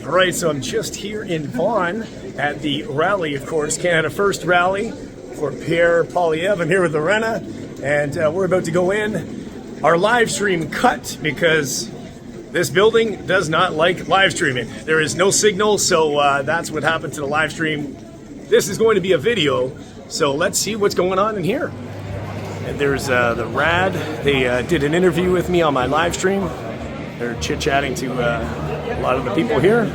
All right, so I'm just here in Vaughan at the rally, of course, Canada First rally for Pierre Poilievre. I'm here with Lorena, and we're about to go in. Our live stream cut because this building does not like live streaming. There is no signal, so that's what happened to the live stream. This is going to be a video, so let's see what's going on in here. And there's the RAD. They did an interview with me on my live stream. They're chit-chatting to a lot of the people here.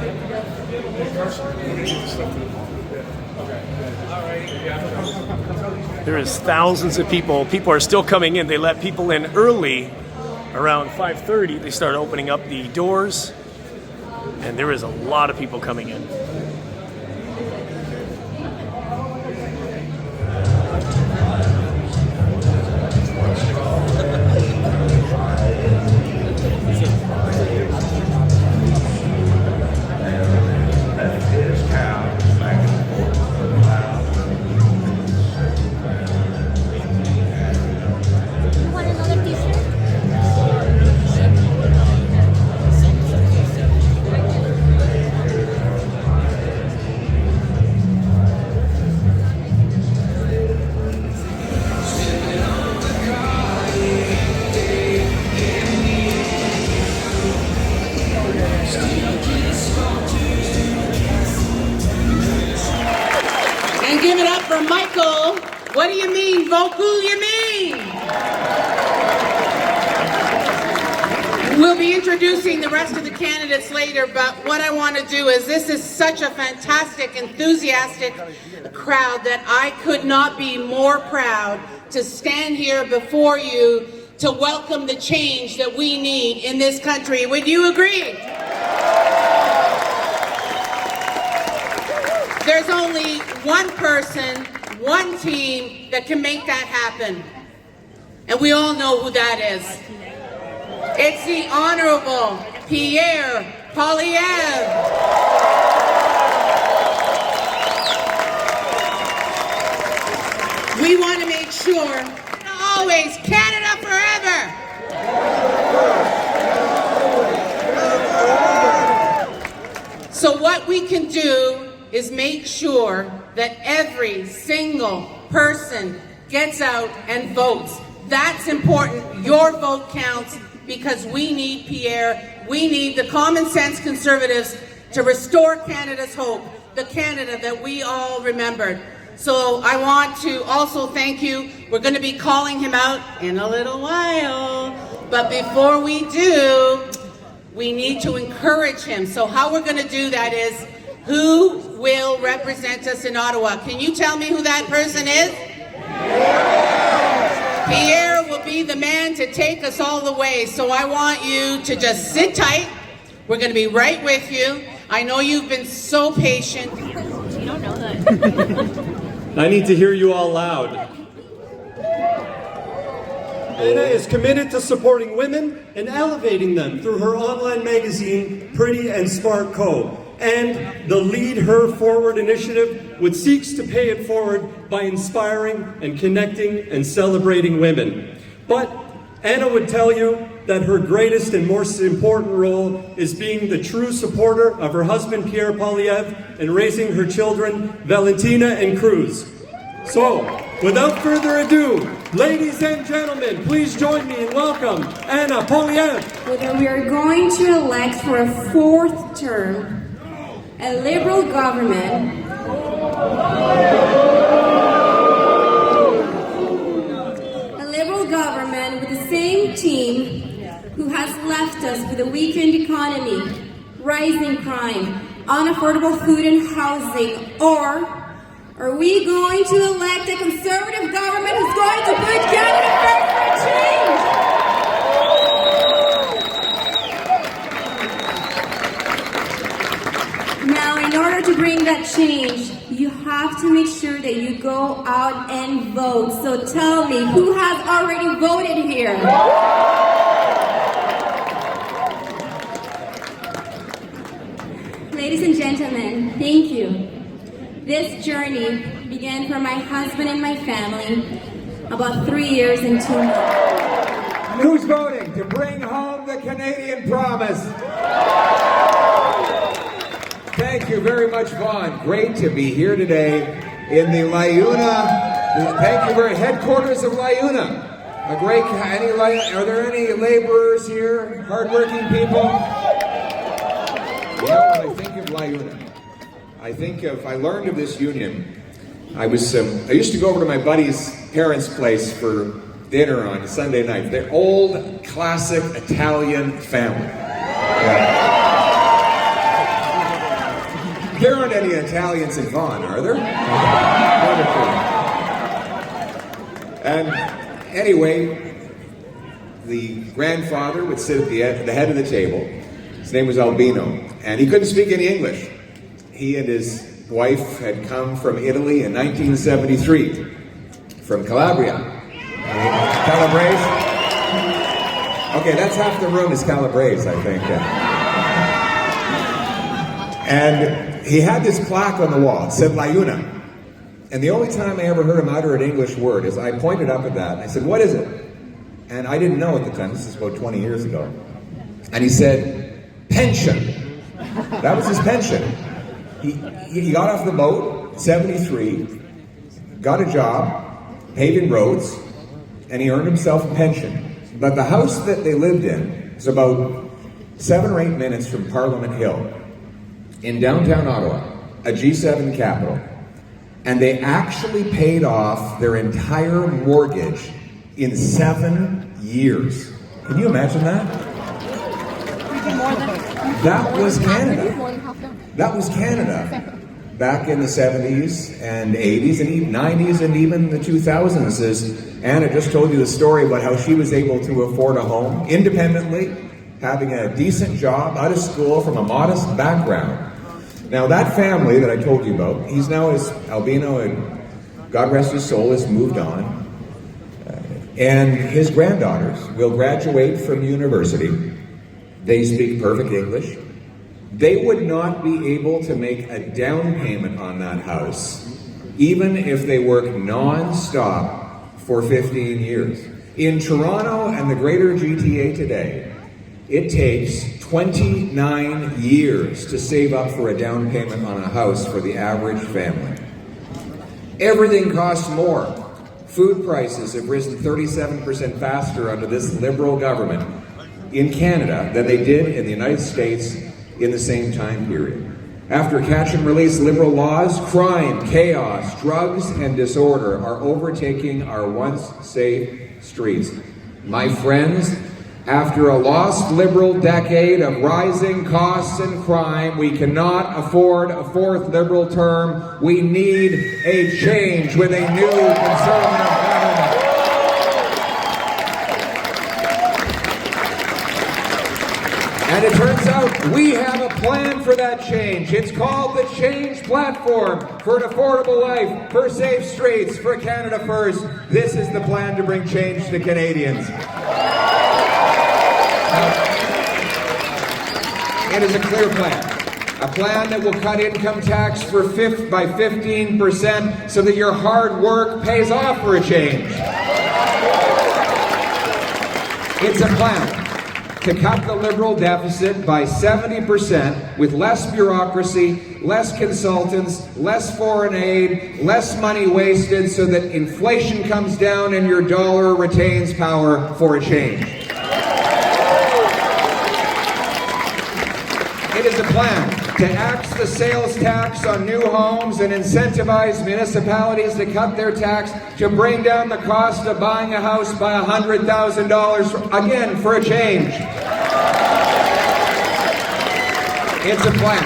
There is thousands of people. People are still coming in. They let people in early, around 5:30. They start opening up the doors, and there is a lot of people coming in. Give it up for Michael. What do you mean, Vocal? You mean? We'll be introducing the rest of the candidates later, but what I want to do is, this is such a fantastic, enthusiastic crowd that I could not be more proud to stand here before you to welcome the change that we need in this country. Would you agree? There's only one person, one team that can make that happen. And we all know who that is. It's the Honorable Pierre Poilievre. We want to make sure, always, Canada forever. So what we can do is make sure that every single person gets out and votes. That's important. Your vote counts, because we need Pierre. We need the common sense Conservatives to restore Canada's hope, the Canada that we all remembered. So I want to also thank you. We're going to be calling him out in a little while. But before we do, we need to encourage him. So how we're going to do that is, who will represent us in Ottawa? Can you tell me who that person is? Pierre will be the man to take us all the way. So I want you to just sit tight. We're going to be right with you. I know you've been so patient. You don't know that. I need to hear you all loud. Anna is committed to supporting women and elevating them through her online magazine, Pretty and Smart Co., and the Lead Her Forward initiative, which seeks to pay it forward by inspiring and connecting and celebrating women. But Anna would tell you that her greatest and most important role is being the true supporter of her husband, Pierre Poilievre, and raising her children, Valentina and Cruz. So, without further ado, ladies and gentlemen, please join me in welcome Anna Poilievre. We are going to elect for a fourth term a Liberal government with the same team who has left us with a weakened economy, rising crime, unaffordable food and housing, or are we going to elect a Conservative government who's going to put Canada first for change? Now, in order to bring that change, you have to make sure that you go out and vote. So tell me, who has already voted here? Ladies and gentlemen, thank you. This journey began for my husband and my family about 3 years and 2 months. Who's voting to bring home the Canadian promise? you very much, Vaughan. Great to be here today in the Liuna. Thank you very headquarters of Liuna. A great. Are there any laborers here? Hardworking people. You know, when I think of Liuna, I learned of this union. I used to go over to my buddy's parents' place for dinner on a Sunday night. They're old, classic Italian family. Yeah. There aren't any Italians in Vaughan, are there? And anyway, the grandfather would sit at the head of the table. His name was Albino, and he couldn't speak any English. He and his wife had come from Italy in 1973, from Calabria. Calabrese? Okay, that's half the room is Calabrese, I think. And he had this plaque on the wall. It said Liuna. And the only time I ever heard him utter an English word is I pointed up at that and I said, "What is it?" And I didn't know at the time. This is about 20 years ago. And he said, "Pension." That was his pension. He got off the boat, 73, got a job, paving roads, and he earned himself a pension. But the house that they lived in was about 7 or 8 minutes from Parliament Hill in downtown Ottawa, a G7 capital. And they actually paid off their entire mortgage in 7 years. Can you imagine that? That was Canada. That was Canada back in the 70s and 80s and even 90s and even the 2000s. As Anna just told you the story about how she was able to afford a home independently, having a decent job, out of school, from a modest background. Now that family that I told you about, he's now as Albino, and God rest his soul, has moved on. And his granddaughters will graduate from university. They speak perfect English. They would not be able to make a down payment on that house, even if they work non-stop for 15 years. In Toronto and the greater GTA today, it takes 29 years to save up for a down payment on a house for the average family. Everything costs more. Food prices have risen 37% faster under this Liberal government in Canada than they did in the United States in the same time period. After catch and release Liberal laws, crime, chaos, drugs, and disorder are overtaking our once safe streets. My friends, after a lost Liberal decade of rising costs and crime, we cannot afford a fourth Liberal term. We need a change with a new Conservative government. And it turns out we have a plan for that change. It's called the Change Platform for an affordable life, for safe streets, for Canada First. This is the plan to bring change to Canadians. It is a clear plan. A plan that will cut income tax by 15% so that your hard work pays off for a change. It's a plan to cut the Liberal deficit by 70% with less bureaucracy, less consultants, less foreign aid, less money wasted so that inflation comes down and your dollar retains power for a change. It is a plan to axe the sales tax on new homes and incentivize municipalities to cut their tax to bring down the cost of buying a house by $100,000, again, for a change. It's a plan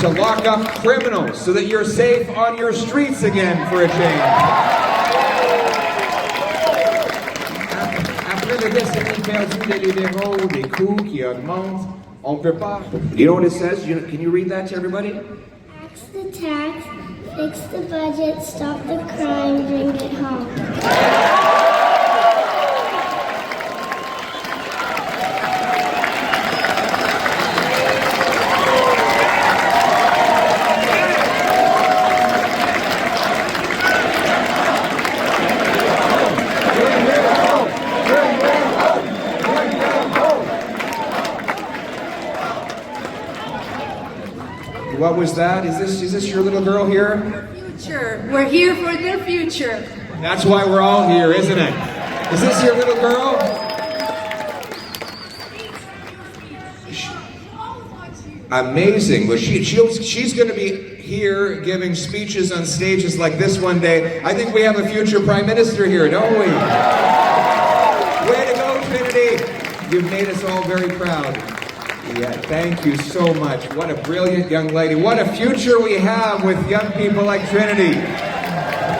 to lock up criminals so that you're safe on your streets again for a change. Après le décennie perdu des libéraux, des coûts qui augmentent, on peut pas. Do you know what it says? Can you read that to everybody? Axe the tax, fix the budget, stop the crime, bring it home. What was that? Is this your little girl here? Future. We're here for their future. That's why we're all here, isn't it? Is this your little girl? Amazing. Well, she's going to be here giving speeches on stages like this one day. I think we have a future prime minister here, don't we? Way to go, Trinity. You've made us all very proud. Yeah, thank you so much. What a brilliant young lady. What a future we have with young people like Trinity.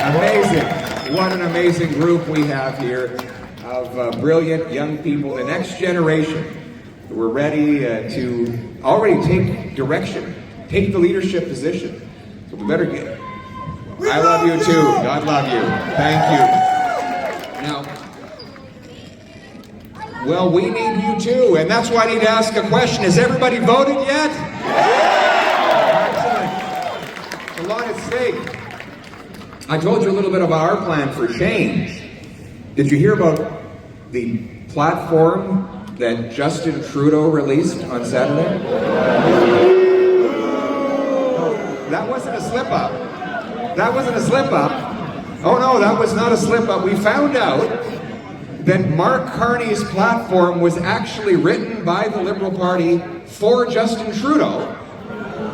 Amazing. What an amazing group we have here of brilliant young people, the next generation. We're ready to already take direction, take the leadership position. So we better get it. I love you too. God love you. Thank you. Now, well, we need you too, and that's why I need to ask a question. Has everybody voted yet? Excellent. A lot at stake. I told you a little bit about our plan for change. Did you hear about the platform that Justin Trudeau released on Saturday? Oh, that wasn't a slip-up. That wasn't a slip-up. Oh no, that was not a slip-up. We found out that Mark Carney's platform was actually written by the Liberal Party for Justin Trudeau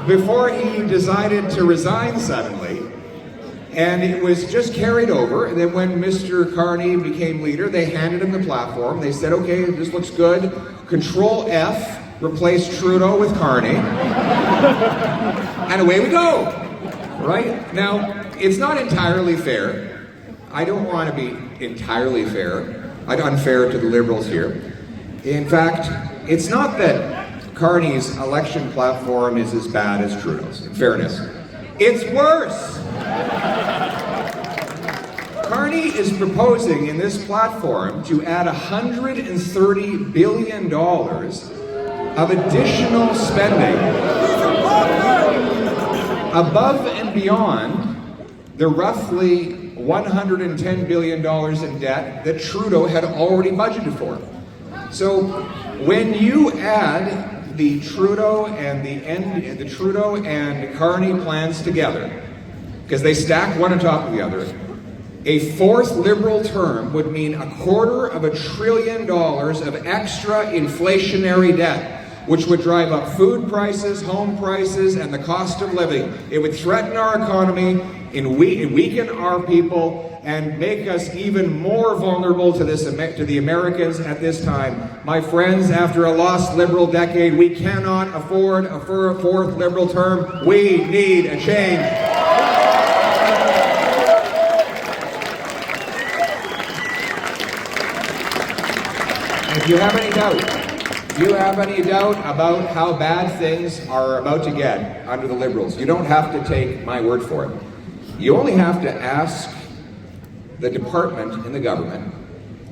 before he decided to resign suddenly. And it was just carried over, and then when Mr. Carney became leader, they handed him the platform. They said, okay, this looks good. Control F, replace Trudeau with Carney. And away we go, right? Now, it's not entirely fair. I don't want to be entirely fair. Unfair to the Liberals here. In fact, it's not that Carney's election platform is as bad as Trudeau's, in fairness. It's worse. Carney is proposing in this platform to add $130 billion of additional spending above and beyond the roughly $110 billion in debt that Trudeau had already budgeted for. So when you add the Trudeau and Carney plans together, because they stack one on top of the other, a fourth Liberal term would mean $250 billion of extra inflationary debt, which would drive up food prices, home prices, and the cost of living. It would threaten our economy, and weaken our people, and make us even more vulnerable to the Americans at this time. My friends, after a lost Liberal decade, we cannot afford a fourth Liberal term. We need a change. If you have any doubt about how bad things are about to get under the Liberals, you don't have to take my word for it. You only have to ask the department in the government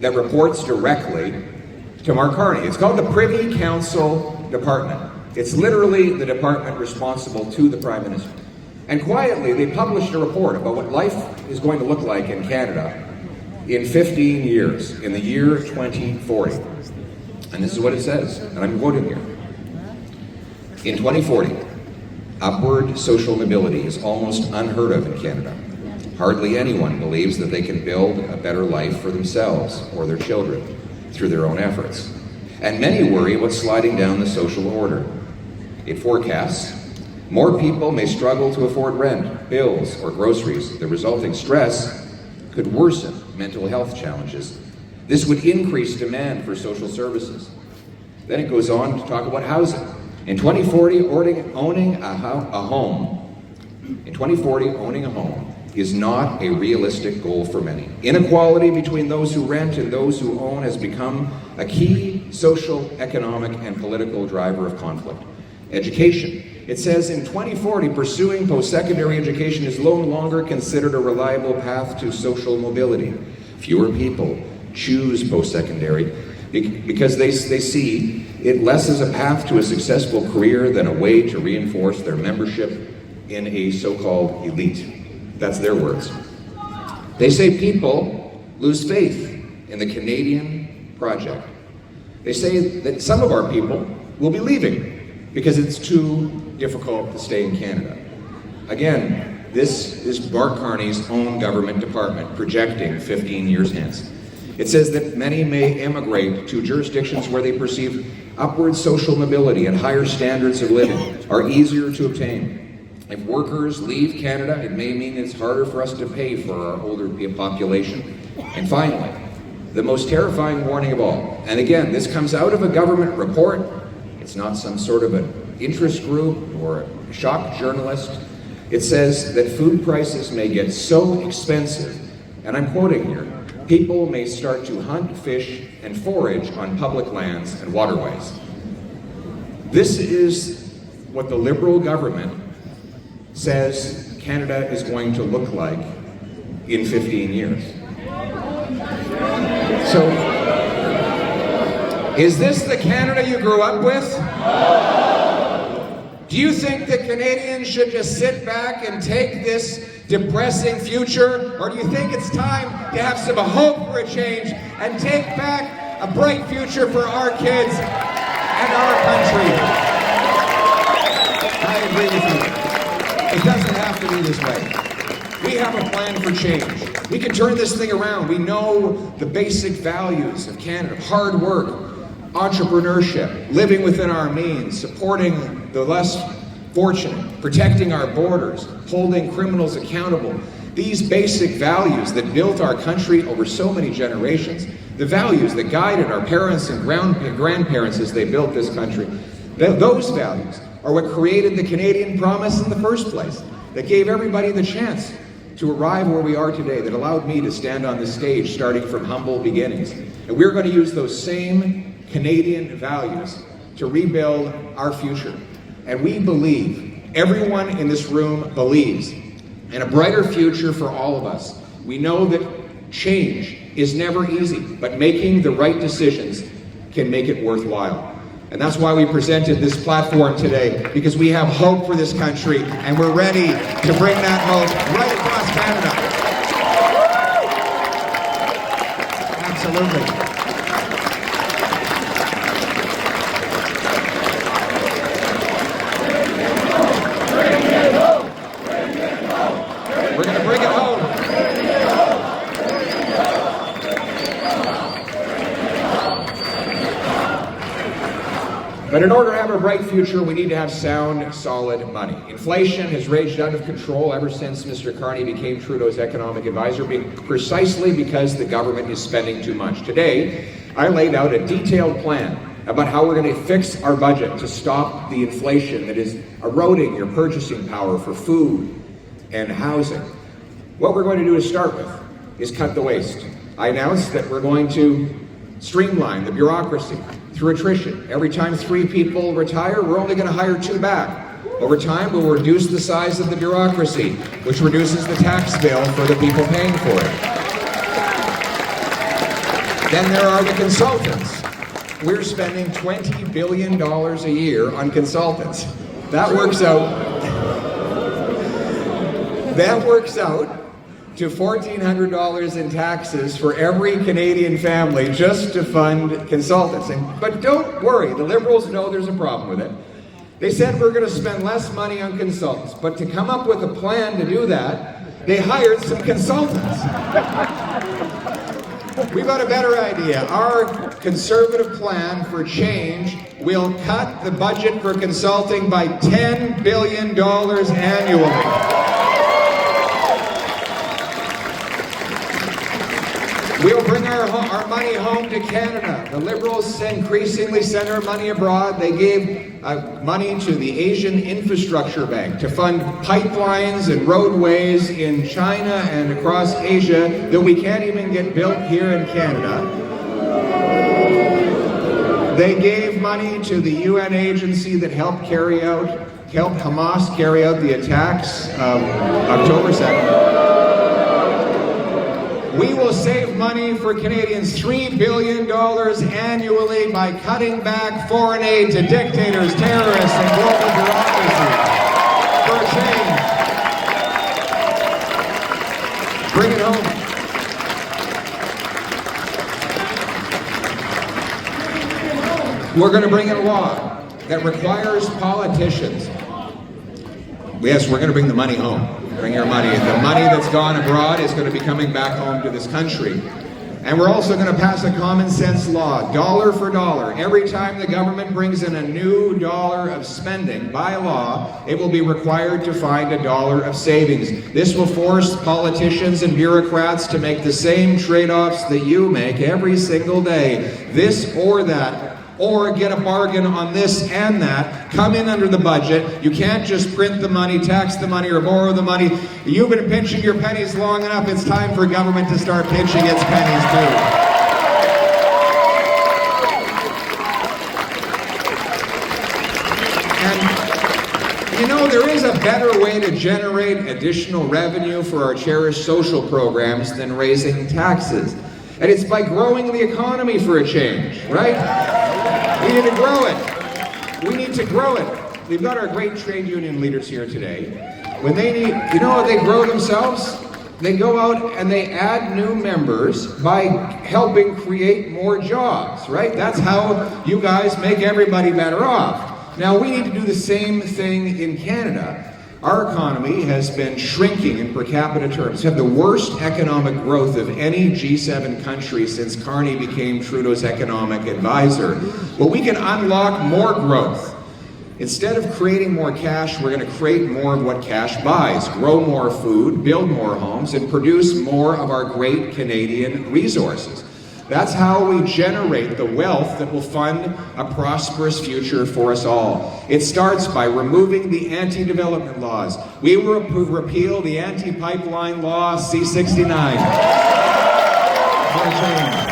that reports directly to Mark Carney. It's called the Privy Council Department. It's literally the department responsible to the Prime Minister. And quietly, they published a report about what life is going to look like in Canada in 15 years, in the year 2040. And this is what it says, and I'm quoting here. In 2040, upward social mobility is almost unheard of in Canada. Hardly anyone believes that they can build a better life for themselves or their children through their own efforts. And many worry about sliding down the social order. It forecasts more people may struggle to afford rent, bills, or groceries. The resulting stress could worsen mental health challenges. This would increase demand for social services. Then it goes on to talk about housing. In 2040, owning a home is not a realistic goal for many. Inequality between those who rent and those who own has become a key social, economic, and political driver of conflict. Education. It says in 2040, pursuing post-secondary education is no longer considered a reliable path to social mobility. Fewer people choose post-secondary because they see it less as a path to a successful career than a way to reinforce their membership in a so-called elite. That's their words. They say people lose faith in the Canadian project. They say that some of our people will be leaving because it's too difficult to stay in Canada. Again, this is Bart Carney's own government department projecting 15 years hence. It says that many may emigrate to jurisdictions where they perceive upward social mobility and higher standards of living are easier to obtain. If workers leave Canada, it may mean it's harder for us to pay for our older population. And finally, the most terrifying warning of all, and again, this comes out of a government report. It's not some sort of an interest group or a shock journalist. It says that food prices may get so expensive, and I'm quoting here, people may start to hunt, fish, and forage on public lands and waterways. This is what the Liberal government says Canada is going to look like in 15 years. So, is this the Canada you grew up with? Do you think that Canadians should just sit back and take this depressing future? Or do you think it's time to have some hope for a change and take back a bright future for our kids and our country? I agree with you. It doesn't have to be this way. We have a plan for change. We can turn this thing around. We know the basic values of Canada: hard work, entrepreneurship, living within our means, supporting the less fortunate, protecting our borders, holding criminals accountable. These basic values that built our country over so many generations, the values that guided our parents and grandparents as they built this country, those values are what created the Canadian promise in the first place, that gave everybody the chance to arrive where we are today, that allowed me to stand on the stage starting from humble beginnings. And we're going to use those same Canadian values to rebuild our future. And we believe, everyone in this room believes, in a brighter future for all of us. We know that change is never easy, but making the right decisions can make it worthwhile. And that's why we presented this platform today, because we have hope for this country, and we're ready to bring that hope right across Canada. Absolutely. We're going to bring it home. But in order to have a bright future, we need to have sound, solid money. Inflation has raged out of control ever since Mr. Carney became Trudeau's economic advisor, precisely because the government is spending too much. Today, I laid out a detailed plan about how we're going to fix our budget to stop the inflation that is eroding your purchasing power for food and housing. What we're going to do to start with is cut the waste. I announced that we're going to streamline the bureaucracy through attrition. Every time 3 people retire, we're only going to hire 2 back. Over time, we'll reduce the size of the bureaucracy, which reduces the tax bill for the people paying for it. Then there are the consultants. We're spending $20 billion a year on consultants. That works out to $1,400 in taxes for every Canadian family just to fund consultants. But don't worry, the Liberals know there's a problem with it. They said we're going to spend less money on consultants, but to come up with a plan to do that, they hired some consultants. We've got a better idea. Our conservative plan for change will cut the budget for consulting by $10 billion annually. We'll bring our money home to Canada. The Liberals increasingly send our money abroad. They gave money to the Asian Infrastructure Bank to fund pipelines and roadways in China and across Asia that we can't even get built here in Canada. They gave money to the UN agency that helped Hamas carry out the attacks of October 2nd. We will save money for Canadians, $3 billion annually by cutting back foreign aid to dictators, terrorists, and global bureaucracy. For a change. Bring it home. We're going to bring in a law that requires politicians. Yes, we're going to bring the money home. Bring your money. The money that's gone abroad is going to be coming back home to this country. And we're also going to pass a common sense law, dollar for dollar. Every time the government brings in a new dollar of spending by law, it will be required to find a dollar of savings. This will force politicians and bureaucrats to make the same trade-offs that you make every single day. This or that. Or get a bargain on this and that, come in under the budget. You can't just print the money, tax the money, or borrow the money. You've been pinching your pennies long enough. It's time for government to start pinching its pennies too. And you know, there is a better way to generate additional revenue for our cherished social programs than raising taxes. And it's by growing the economy for a change, right? We need to grow it. We need to grow it. We've got our great trade union leaders here today. When they need, you know how they grow themselves? They go out and they add new members by helping create more jobs, right? That's how you guys make everybody better off. Now we need to do the same thing in Canada. Our economy has been shrinking in per capita terms. We have the worst economic growth of any G7 country since Carney became Trudeau's economic advisor. Well, we can unlock more growth. Instead of creating more cash, we're going to create more of what cash buys, grow more food, build more homes, and produce more of our great Canadian resources. That's how we generate the wealth that will fund a prosperous future for us all. It starts by removing the anti-development laws. We will repeal the anti-pipeline law C-69. For a change.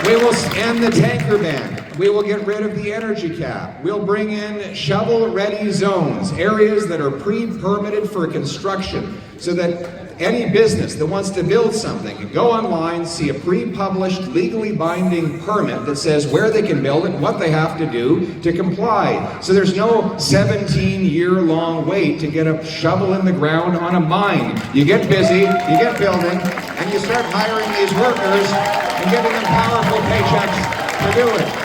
We will end the tanker ban. We will get rid of the energy cap. We'll bring in shovel-ready zones, areas that are pre-permitted for construction, so that any business that wants to build something can go online, see a pre-published, legally binding permit that says where they can build it and what they have to do to comply. So there's no 17-year-long wait to get a shovel in the ground on a mine. You get busy, you get building, and you start hiring these workers and giving them powerful paychecks to do it.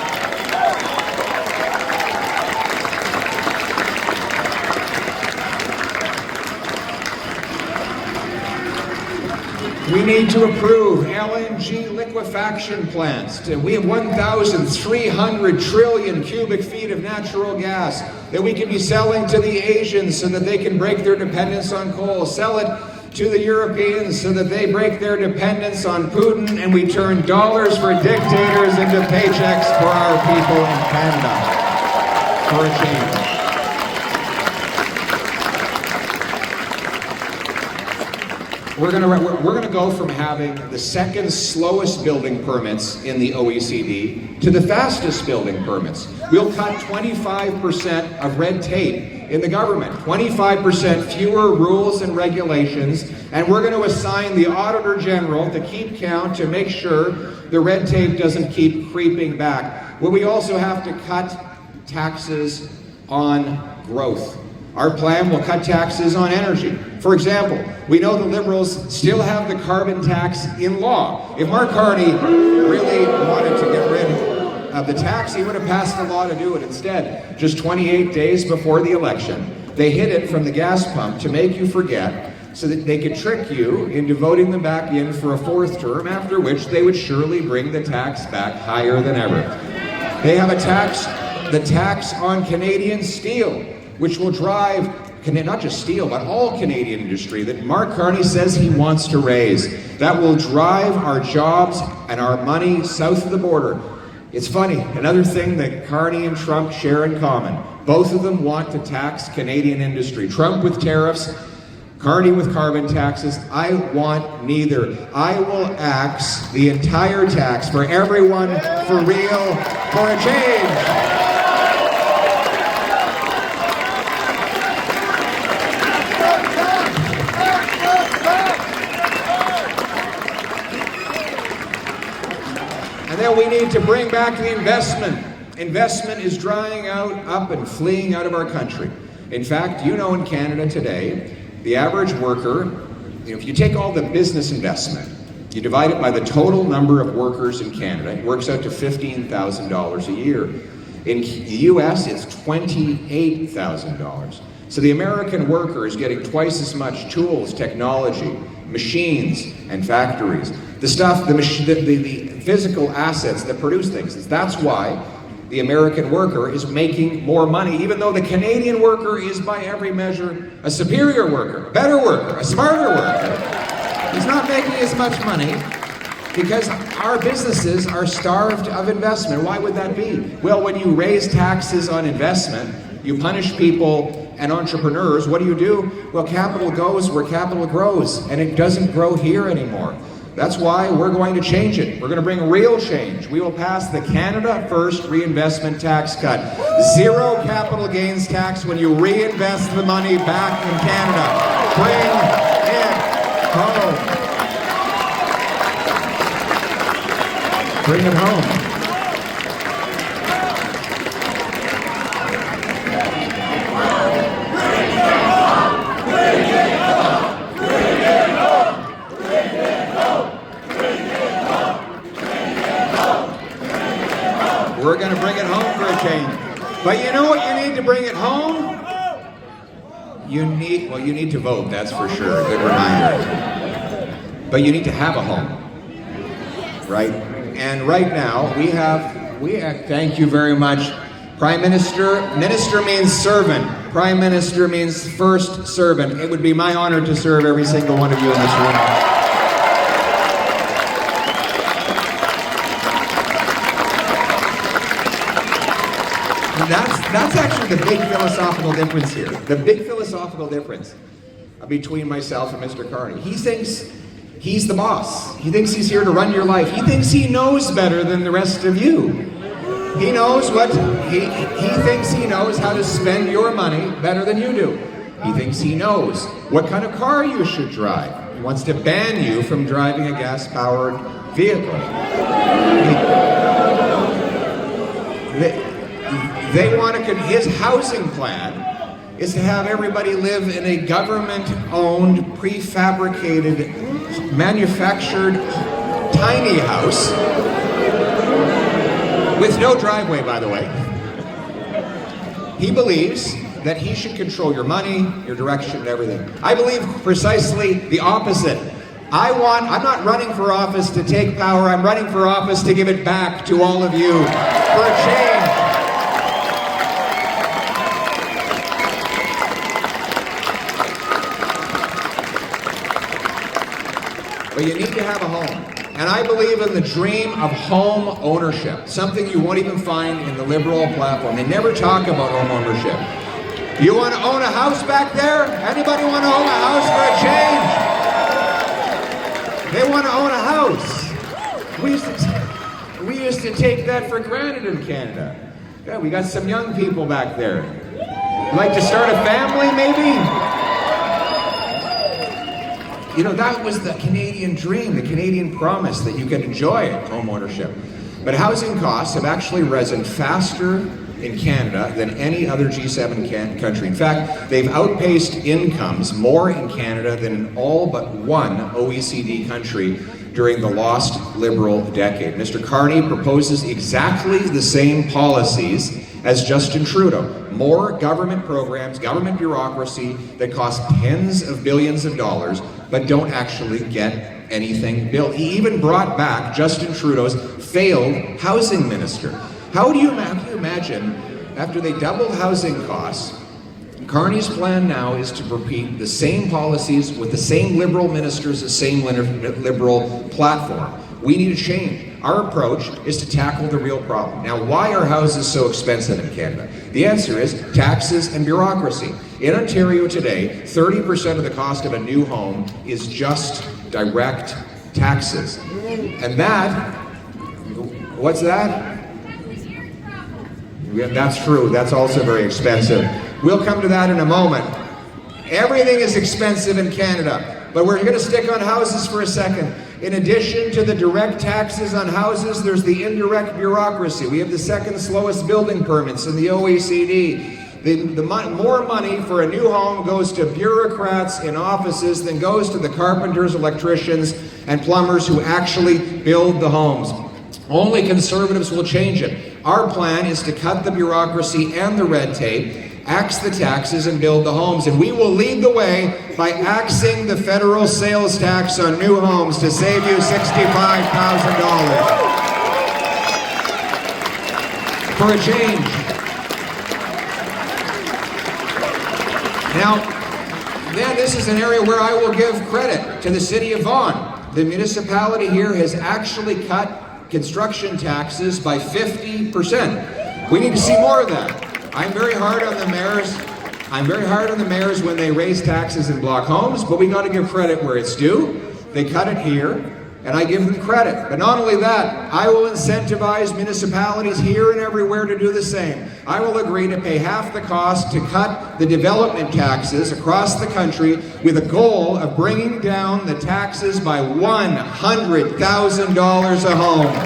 We need to approve LNG liquefaction plants. We have 1,300 trillion cubic feet of natural gas that we can be selling to the Asians so that they can break their dependence on coal. Sell it to the Europeans so that they break their dependence on Putin, and we turn dollars for dictators into paychecks for our people in Canada. For a change. We're going to go from having the second slowest building permits in the OECD to the fastest building permits. We'll cut 25% of red tape in the government, 25% fewer rules and regulations, and we're going to assign the Auditor General to keep count to make sure the red tape doesn't keep creeping back. Well, we also have to cut taxes on growth. Our plan will cut taxes on energy. For example, we know the Liberals still have the carbon tax in law. If Mark Carney really wanted to get rid of the tax, he would have passed a law to do it instead. Just 28 days before the election, they hid it from the gas pump to make you forget, so that they could trick you into voting them back in for a fourth term, after which they would surely bring the tax back higher than ever. They have a tax, the tax on Canadian steel, which will drive, not just steel, but all Canadian industry that Mark Carney says he wants to raise. That will drive our jobs and our money south of the border. It's funny, another thing that Carney and Trump share in common. Both of them want to tax Canadian industry. Trump with tariffs, Carney with carbon taxes. I want neither. I will axe the entire tax for everyone, for real, for a change. And then we need to bring back the investment. Investment is drying up and fleeing out of our country. In fact, you know, in Canada today, the average worker, if you take all the business investment You divide it by the total number of workers in Canada, it works out to $15,000 a year. In the US, it's $28,000. So the American worker is getting twice as much tools, technology, machines, and factories. The stuff, the physical assets that produce things. That's why the American worker is making more money, even though the Canadian worker is by every measure a superior worker, a better worker, a smarter worker. He's not making as much money because our businesses are starved of investment. Why would that be? Well, when you raise taxes on investment, you punish people and entrepreneurs. What do? Well, capital goes where capital grows, and it doesn't grow here anymore. That's why we're going to change it. We're going to bring real change. We will pass the Canada First Reinvestment Tax Cut. Zero capital gains tax when you reinvest the money back in Canada. Bring it home. Bring it home. We're going to bring it home for a change. But you know what you need to bring it home? You need to vote, that's for sure. Good reminder. But you need to have a home. Right? And right now, we have, thank you very much. Prime Minister, minister means servant. Prime Minister means first servant. It would be my honor to serve every single one of you in this room. That's actually the big philosophical difference here. The big philosophical difference between myself and Mr. Carney. He thinks he's the boss. He thinks he's here to run your life. He thinks he knows better than the rest of you. He knows what, he thinks he knows how to spend your money better than you do. He thinks he knows what kind of car you should drive. He wants to ban you from driving a gas-powered vehicle. They want to, his housing plan is to have everybody live in a government-owned, prefabricated, manufactured, tiny house with no driveway, by the way. He believes that he should control your money, your direction, and everything. I believe precisely the opposite. I'm not running for office to take power, I'm running for office to give it back to all of you for a change. But you need to have a home. And I believe in the dream of home ownership, something you won't even find in the Liberal platform. They never talk about home ownership. You want to own a house back there? Anybody want to own a house for a change? They want to own a house. We used to take that for granted in Canada. Yeah, we got some young people back there. Like to start a family, maybe? You know, that was the Canadian dream, the Canadian promise that you could enjoy home ownership. But housing costs have actually risen faster in Canada than any other G7 country. In fact, they've outpaced incomes more in Canada than in all but one OECD country during the lost Liberal decade. Mr. Carney proposes exactly the same policies as Justin Trudeau. More government programs, government bureaucracy that cost tens of billions of dollars, but don't actually get anything built. He even brought back Justin Trudeau's failed housing minister. How do you imagine, after they doubled housing costs, Carney's plan now is to repeat the same policies with the same Liberal ministers, the same Liberal platform. We need to change. Our approach is to tackle the real problem. Now, why are houses so expensive in Canada? The answer is taxes and bureaucracy. In Ontario today, 30% of the cost of a new home is just direct taxes. And that, what's that? Yeah, that's true. That's also very expensive. We'll come to that in a moment. Everything is expensive in Canada, but we're going to stick on houses for a second. In addition to the direct taxes on houses, there's the indirect bureaucracy. We have the second slowest building permits in the OECD. More money for a new home goes to bureaucrats in offices than goes to the carpenters, electricians, and plumbers who actually build the homes. Only conservatives will change it. Our plan is to cut the bureaucracy and the red tape, axe the taxes, and build the homes. And we will lead the way by axing the federal sales tax on new homes to save you $65,000. For a change. Now, then this is an area where I will give credit to the city of Vaughan. The municipality here has actually cut construction taxes by 50%. We need to see more of that. I'm very hard on the mayors when they raise taxes in block homes, but we got to give credit where it's due. They cut it here, and I give them credit. But not only that, I will incentivize municipalities here and everywhere to do the same. I will agree to pay half the cost to cut the development taxes across the country with a goal of bringing down the taxes by $100,000 a home.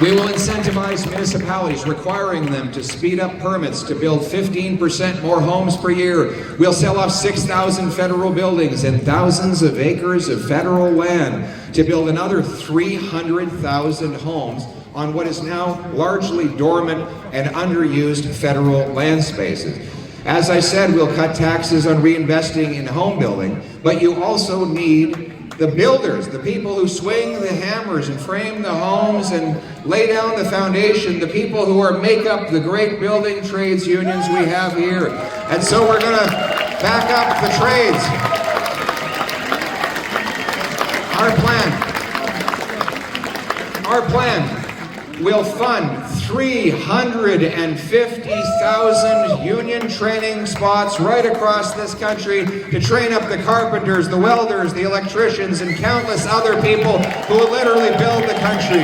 We will incentivize municipalities, requiring them to speed up permits to build 15% more homes per year. We'll sell off 6,000 federal buildings and thousands of acres of federal land to build another 300,000 homes on what is now largely dormant and underused federal land spaces. As I said, we'll cut taxes on reinvesting in home building, but you also need the builders, the people who swing the hammers and frame the homes and lay down the foundation, the people who make up the great building trades unions we have here. And so we're going to back up the trades. Our plan will fund 350,000 union training spots right across this country to train up the carpenters, the welders, the electricians, and countless other people who will literally build the country.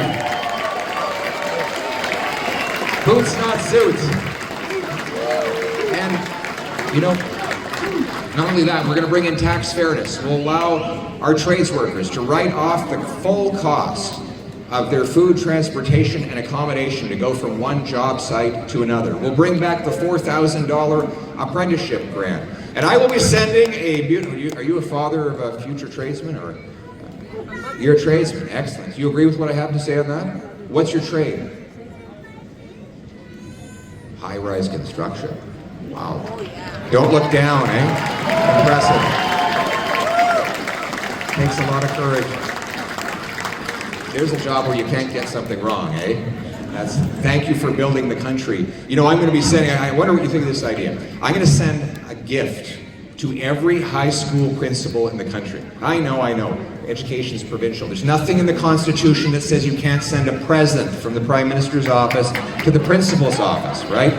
Boots, not suits. And, not only that, we're going to bring in tax fairness. We'll allow our trades workers to write off the full cost of their food, transportation, and accommodation to go from one job site to another. We'll bring back the $4,000 apprenticeship grant. And I will be sending are you a father of a future tradesman? Or you're a tradesman, excellent. Do you agree with what I have to say on that? What's your trade? High-rise construction. Wow. Don't look down, eh? Impressive. Takes a lot of courage. There's a job where you can't get something wrong, eh? Thank you for building the country. I'm going to be sending, I wonder what you think of this idea. I'm going to send a gift to every high school principal in the country. I know. Education is provincial. There's nothing in the Constitution that says you can't send a present from the Prime Minister's office to the principal's office, right?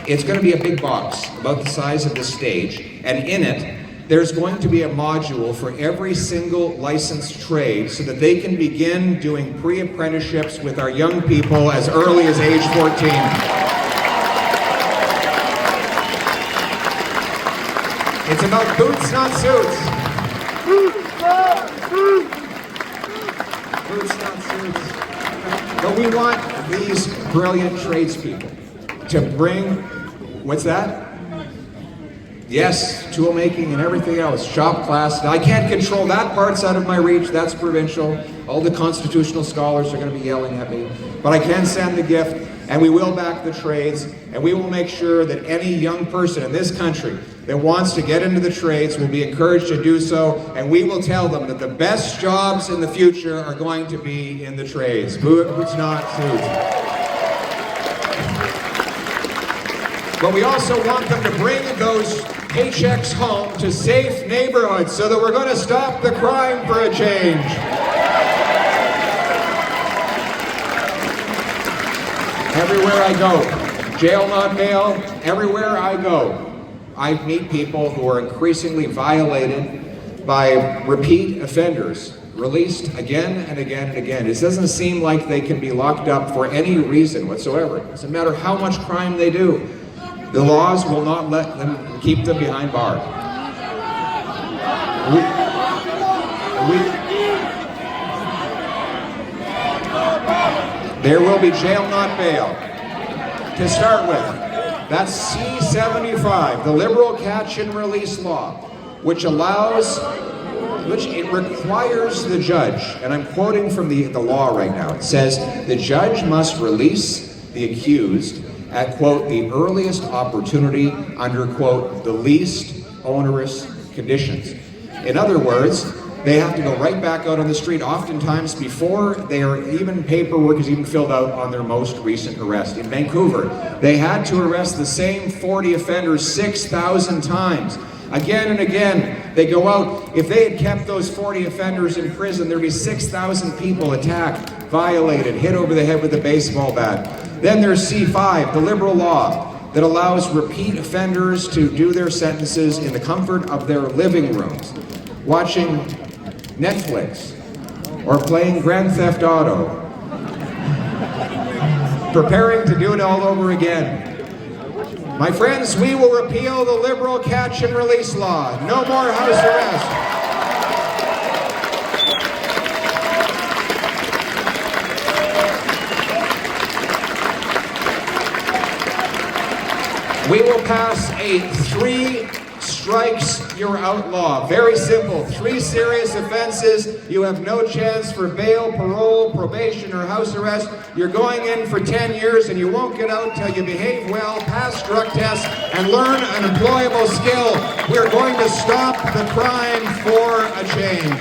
It's going to be a big box, about the size of this stage, and in it, there's going to be a module for every single licensed trade so that they can begin doing pre-apprenticeships with our young people as early as age 14. It's about boots, not suits. Boots, not suits. But we want these brilliant tradespeople to bring, what's that? Yes, tool making and everything else, shop class. Now, I can't control that, part's out of my reach, that's provincial. All the constitutional scholars are going to be yelling at me. But I can send the gift, and we will back the trades, and we will make sure that any young person in this country that wants to get into the trades will be encouraged to do so, and we will tell them that the best jobs in the future are going to be in the trades. Boots, not suits. But we also want them to bring those paychecks home to safe neighborhoods so that we're going to stop the crime for a change. Everywhere I go, jail, not bail, everywhere I go, I meet people who are increasingly violated by repeat offenders, released again and again and again. It doesn't seem like they can be locked up for any reason whatsoever. It doesn't matter how much crime they do. The laws will not let them keep them behind bars. There will be jail, not bail. To start with, that's C-75, the liberal catch and release law, which it requires the judge, and I'm quoting from the law right now, it says, the judge must release the accused at, quote, the earliest opportunity under, quote, the least onerous conditions. In other words, they have to go right back out on the street, oftentimes before paperwork is even filled out on their most recent arrest. In Vancouver, they had to arrest the same 40 offenders 6,000 times. Again and again, they go out. If they had kept those 40 offenders in prison, there'd be 6,000 people attacked, violated, hit over the head with a baseball bat. Then there's C5, the liberal law that allows repeat offenders to do their sentences in the comfort of their living rooms, watching Netflix or playing Grand Theft Auto, preparing to do it all over again. My friends, we will repeal the liberal catch and release law. No more house arrest. We will pass a 3 strikes you're out law. Very simple. 3 serious offenses. You have no chance for bail, parole, probation, or house arrest. You're going in for 10 years and you won't get out until you behave well, pass drug tests, and learn an employable skill. We're going to stop the crime for a change.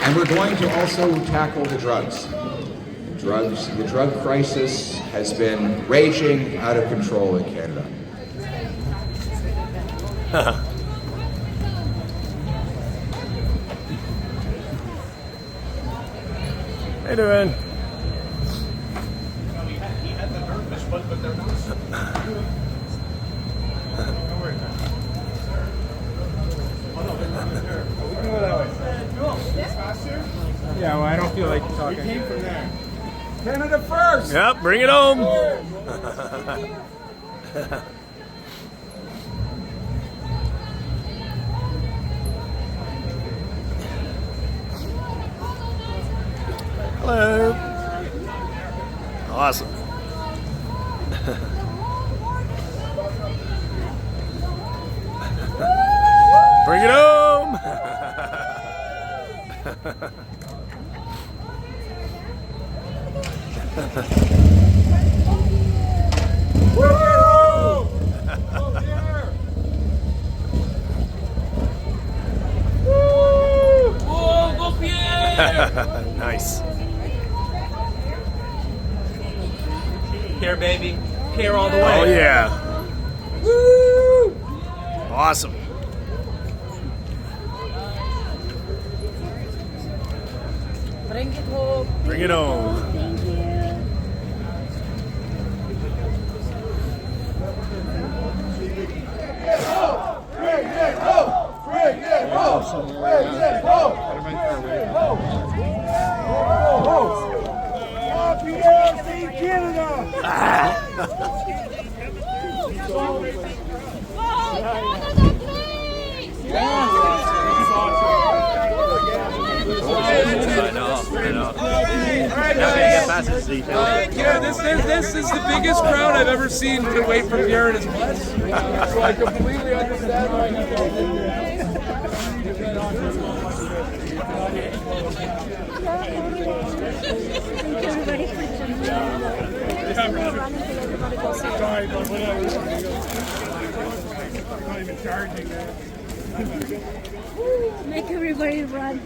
And we're going to also tackle the drugs. The drug crisis has been raging out of control in Canada. How you doing? Yeah, well, I don't feel like talking. We came from there. Canada first! Yep, bring it home! Hello! Awesome. Bring it home! Go Pierre! Nice. Pierre, baby. Pierre all the way. Oh yeah. Woo! Awesome. Bring it home. Bring it home. Thank you. Yeah, this is the biggest crowd I've ever seen to wait for Pierre and his bus. So I completely understand why he Sorry, but whatever. I'm not even charging that. Make everybody run.